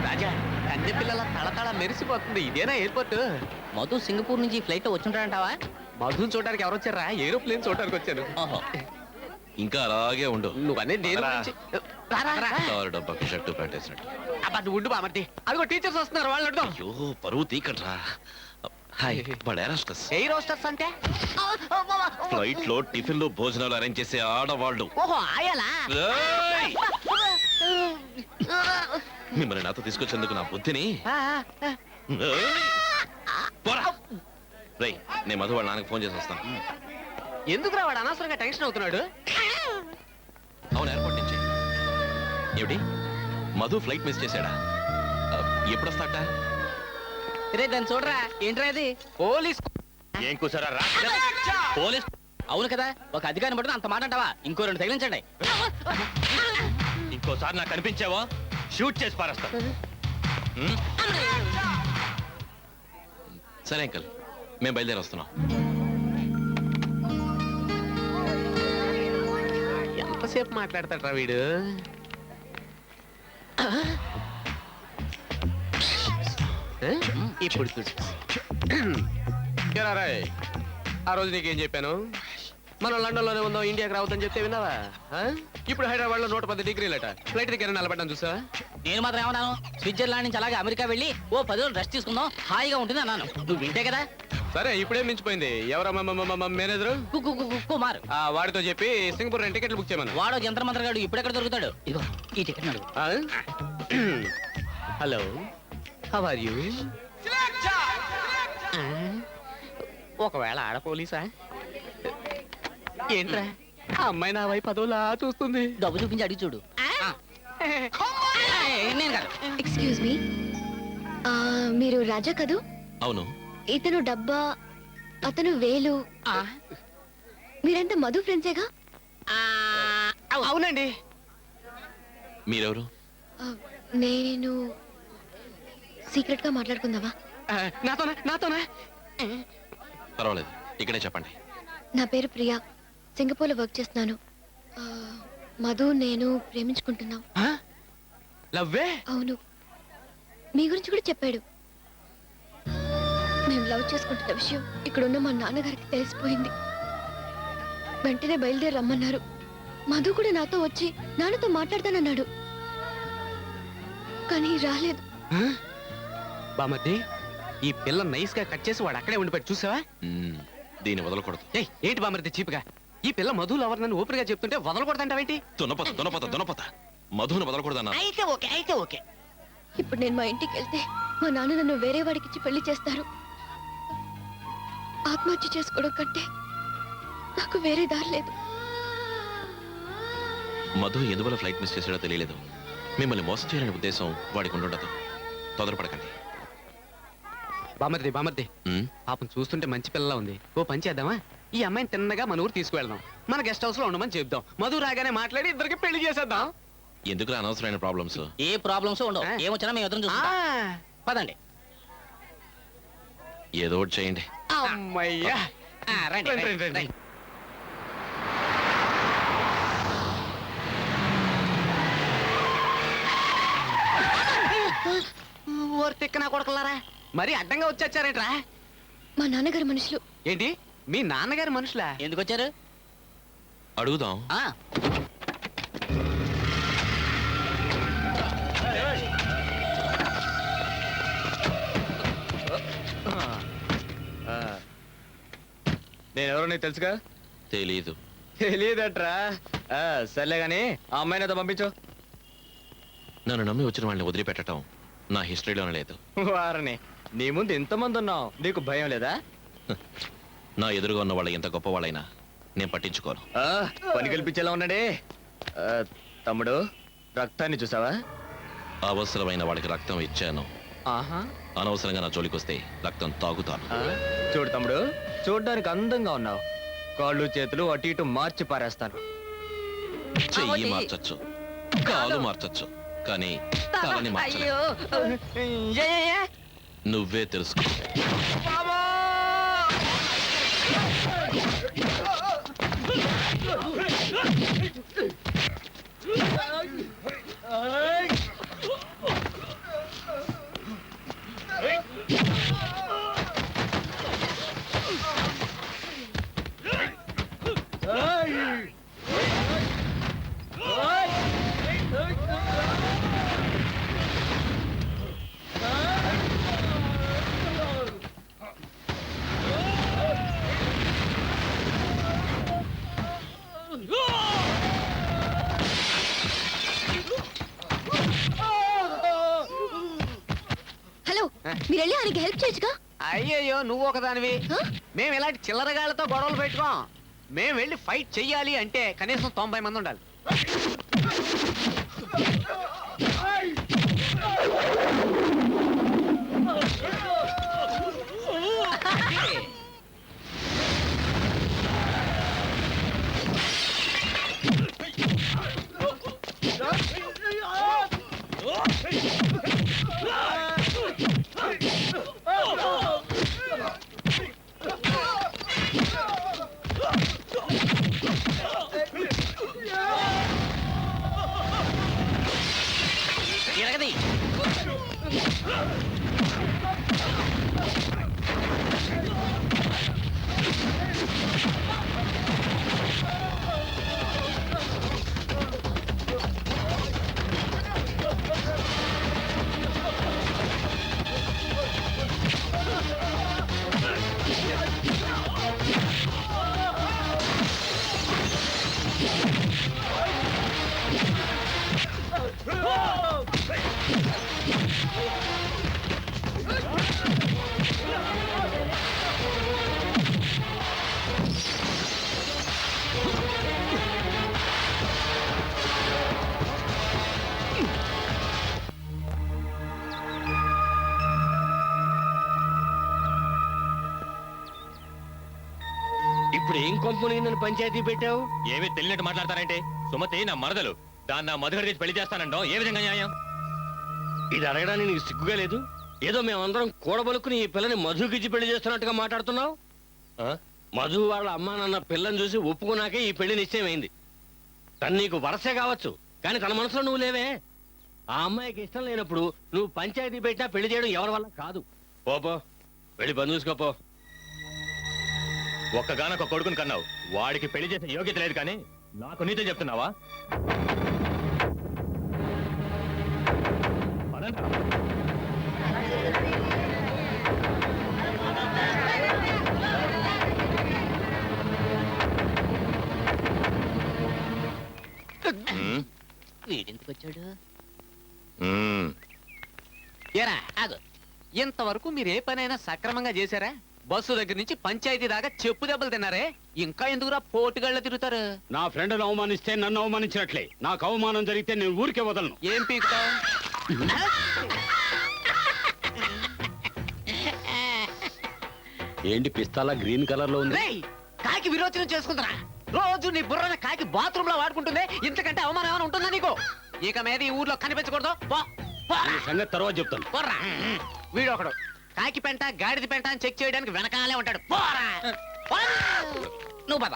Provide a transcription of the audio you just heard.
రాజా అన్ని పిల్లల తళతళ మెరిసిపోతుంది. ఇదేనా ఎయిర్పోర్ట్? మధు సింగపూర్ నుంచి ఫ్లైట్ వచ్చుంటాడంటావా? మధుని చూడడానికి ఎవరు వచ్చారా? ఏరోప్లేన్ చూడడానికి వచ్చాను. ఓహో, ఇంకా అలాగే ఉండు. నువ్వనే నేను డబ్బాకి షర్టు ప్యాంట్ వేసినట్టు. అబ్బా నువ్వు ఉండు బామర్ది. అదిగో టీచర్స్ వస్తున్నారు, వాళ్ళు అడుగు. అయ్యో పరువు తీకట్రా. హాయ్, వాడు ఏరోస్టర్స్. ఎయిర్ హోస్టర్స్ అంటే ఫ్లైట్ లో టిఫిన్ లో భోజనాలు అరేంజ్ చేసే ఆడవాళ్ళు. ఓహో ఆయాలా? రేయ్! మిమ్మల్ని నాతో తీసుకొచ్చేందుకు నా బుద్ధిని. రేయ్, నేను మధు వాళ్ళ నాన్నకి ఫోన్ చేసి వస్తాను. ఎందుకురా వాడు అనవసరంగా టెన్షన్ అవుతున్నాడు? అవును, ఎయిర్పోర్ట్ నుంచి. ఏమిటి, మధు ఫ్లైట్ మిస్ చేశాడా? ఎప్పుడు వస్తాట? రే దాన్ని చూడరా. ఏంట్రా ఇది? పోలీస్. ఏం కూసారా? పోలీస్? అవును కదా, ఒక అధికారిని పట్టుకుని అంత మాట అంటావా? ఇంకో 2 తగిలించండి. ఇంకోసారి నాకు కనిపించావా షూట్ చేసి పారేస్తా. సరే అంకల్, మేము బయలుదేరి వస్తున్నాం. ఎంతసేపు మాట్లాడతాడ్రా వీడు? ఇప్పుడు చూడు. ఆ రోజు నీకేం చెప్పాను? మనం లండన్ లోనే ఉందాం, ఇండియాకి రావద్దని చెప్తే విన్నావా? ఇప్పుడు హైదరాబాద్ లో 110 డిగ్రీలట. ఫ్లైట్ దగ్గర నిలబడ్డాను చూసా. నేను మాత్రం ఏమన్నాను? స్విట్జర్లాండ్ నుంచి అలాగే అమెరికా వెళ్ళి ఓ 10 రోజులు రెస్ట్ తీసుకుందాం, హాయిగా ఉంటుంది అన్నాను. నువ్వు వింటే కదా. సరే, ఇప్పుడే మించిపోయింది. ఎవరమ్మా మేనేజరు? కుమార్. వాడితో చెప్పి సింగపూర్ 2 టికెట్లు బుక్ చేయమను. వాడు యంత్ర మంత్రగాడు, ఇప్పుడెక్కడ దొరుకుతాడు? ఇదిగో ఈ టికెట్ అడుగు. Hello, how are you? ఒకవేళ ఆడ పోలీసా? ఏంట్రా ఆ అమ్మాయి నా వైపు అదోలా చూస్తుంది? డబ్బు చూపించి అడిగి చూడు. నేను కాదు. ఎక్స్క్యూజ్ మీ, మీరు రాజా కదూ? అవును. ఇతను డబ్బా, అతను వేలు. మీరంతా మధు ఫ్రెండ్సేగా? అవునండి. మీరెవరు? నేను సీక్రెట్ గా మాట్లాడుకుందావా? నాతోనా? పర్వాలేదు, ఇక్కడే చెప్పండి. నా పేరు ప్రియా, సింగపూర్ లో వర్క్ చేస్తున్నాను. మధు నేను ప్రేమించుకుంటున్నాం. లవ్వే? అవును, మీ గురించి కూడా చెప్పాడు. మేము లవ్ చేసుకుంటున్న విషయం ఇక్కడున్న మా నాన్నగారికి తెలిసిపోయింది. వెంటనే బయలుదేరి రమ్మన్నారు. మధు కూడా నాతో వచ్చి నాన్నతో మాట్లాడతానన్నాడు, కానీ రాలేదు. బామర్ది, ఈ పిల్ల నైస్ గా కట్ చేసి వాడు అక్కడే ఉండిపోయి చూసావా? దీన్ని వదలకూడదు. ఏంటి బామర్ది చీపుగా? ఈ పిల్ల మధులు ఎవరు నన్ను ఓపెన్ గా చెప్తుంటే వదలకూడదంటావేంటి? దునపత మధుని వదలకూడదన్నా. అయితే ఓకే. ఇప్పుడు నేను మా ఇంటికి వెళ్తే మా నాన్న నన్ను వేరే వాడికి ఇచ్చి పెళ్లి చేస్తారు. ఆత్మహత్య చేసుకోవడం కంటే నాకు వేరే దారి లేదు. మధు ఎందువల్ల ఫ్లైట్ మిస్ చేసాడో తెలియలేదు. మిమ్మల్ని మోసం చేయాలనే ఉద్దేశం వాడికి ఉండదు. తొందరపడకండి. బామర్ది పాపం చూస్తుంటే మంచి పిల్లలా ఉంది. ఓ పని చేద్దామా? ఈ అమ్మాయిని తిన్నగా మన ఊరు తీసుకువెళ్దాం. మన గెస్ట్ హౌస్ లో ఉండమని చెప్దాం. మధు రాగానే మాట్లాడి ఇద్దరికి పెళ్లి చేసేద్దాం. ఎందుకు అనవసరమైన ప్రాబ్లమ్స్? ఏ ప్రాబ్లమ్స్ ఉండవు. ఏమొచ్చినా మేము ఎదురు చూస్తాం. పదండి. ఏదో ఒకటి చేయండి. అమ్మయ్యా, రండి. తిక్కనా కొడుకులారా, మరి అడ్డంగా వచ్చారేట్రా? మా నాన్నగారి మనుషులు. ఏంటి, మీ నాన్నగారి మనుషులా? ఎందుకు వచ్చారు? అడుగుదాం. నేనెవరో నీకు తెలుసుగా? తెలియదట్రా. సర్లే గాని ఆ అమ్మాయిని ఏదో పంపించు. నన్ను నమ్మి వచ్చిన వాళ్ళని వదిలిపెట్టడం నా హిస్టరీలోనే లేదు. వారని నీ ముందు ఎంతమంది ఉన్నావు, నీకు భయం లేదా? నా ఎదురుగా ఉన్న వాళ్ళు ఎంత గొప్ప వాళ్ళైనా నేను పట్టించుకోను. పని కల్పించేలా ఉన్నాడే. తమ్ముడు, రక్తాన్ని చూసావా? అవసరమైన వాళ్ళకి రక్తం ఇచ్చాను. అనవసరంగా నా జోలికి వస్తే రక్తం తాగుతాను. చూడు తమ్ముడు, చూడ్డానికి అందంగా ఉన్నావు. కాళ్ళు చేతులు అటు ఇటు మార్చి పారేస్తాను. చెయ్యి మార్చచ్చు, కాలు మార్చచ్చు, కానీ తలని మార్చలేను. నువ్వే తెలుసుకో. మీరు వెళ్ళి ఆయనకి హెల్ప్ చేయొచ్చుగా. అయ్యయ్యో నువ్వు ఒకదానివి. హ? మేము ఇలాంటి చిల్లరగాళ్ళతో గొడవలు పెట్టుకోం. మేము వెళ్ళి ఫైట్ చెయ్యాలి అంటే కనీసం 90 మంది ఉండాలి. తిరగది. ఇప్పుడు ఏం కంపెనీ నన్ను పంచాయతీ పెట్టావు? ఏమీ తెలియనట్టు మాట్లాడతారంటే సుమతి నా మరదలు, దాన్ని నా మధుగడి తెచ్చి పెళ్లి చేస్తానంటాం ఏ విధంగా న్యాయం? ఇది అడగడానికి నీకు సిగ్గుగా లేదు? ఏదో మేమందరం కూడబలుకుని ఈ పిల్లని మధుకిచ్చి పెళ్లి చేస్తున్నట్టుగా మాట్లాడుతున్నావు. ఆ? మధు వాళ్ళ అమ్మా నాన్న పిల్లని చూసి ఒప్పుకున్నాకే ఈ పెళ్లి నిశ్చయమైంది. తను నీకు వరసే కావచ్చు, కానీ తన మనసులో నువ్వు లేవే. ఆ అమ్మాయికి ఇష్టం లేనప్పుడు నువ్వు పంచాయతీ పెట్టినా పెళ్లి చేయడం ఎవరి వల్ల కాదు. పోపో, వెళ్ళి పని చూసుకోపో. ఒక్కగానొక్క కొడుకుని కన్నావు, వాడికి పెళ్లి చేసే యోగ్యత లేదు కానీ నాకు నీతో చెప్తున్నావా? పదండ్రా. ఉమ్, వీడెందుకు వచ్చాడు? ఉమ్. ఏరా ఆగు. ఇంతవరకు మీరు ఏ పనైనా సక్రమంగా చేశారా? బస్సు దగ్గర నుంచి పంచాయతీ దాకా చెప్పు దెబ్బలు తిన్నారే, ఇంకా ఎందుకురా పోటుగాళ్ళ తిరుగుతారు? నా ఫ్రెండ్ను అవమానిస్తే నన్ను అవమానించినట్లే. నాకు అవమానం జరిగితే నేను ఊరికే వదలను. ఏం పీకుతావు? ఏంటి పిస్తాలా గ్రీన్ కలర్ లో ఉంది? రేయ్, కాకి విరోచనం చేసుకుంటున్నా. రోజు నీ బుర్రన కాకి బాత్రూమ్ లో వాడుకుంటుంది. ఇంతకంటే అవమానం ఏమైనా ఉంటుందా నీకు? ఇక మీద ఈ ఊర్లో కనిపించకూడదు. పో, పోరా. ఈ సంగతి తర్వాత చెప్తాను. పోరా. వీడు ఒకడు కాకి పెంట గాడిద పెంట అని చెక్ చేయడానికి వెనకాలే ఉంటాడు. పోరా. నువ్వు పద.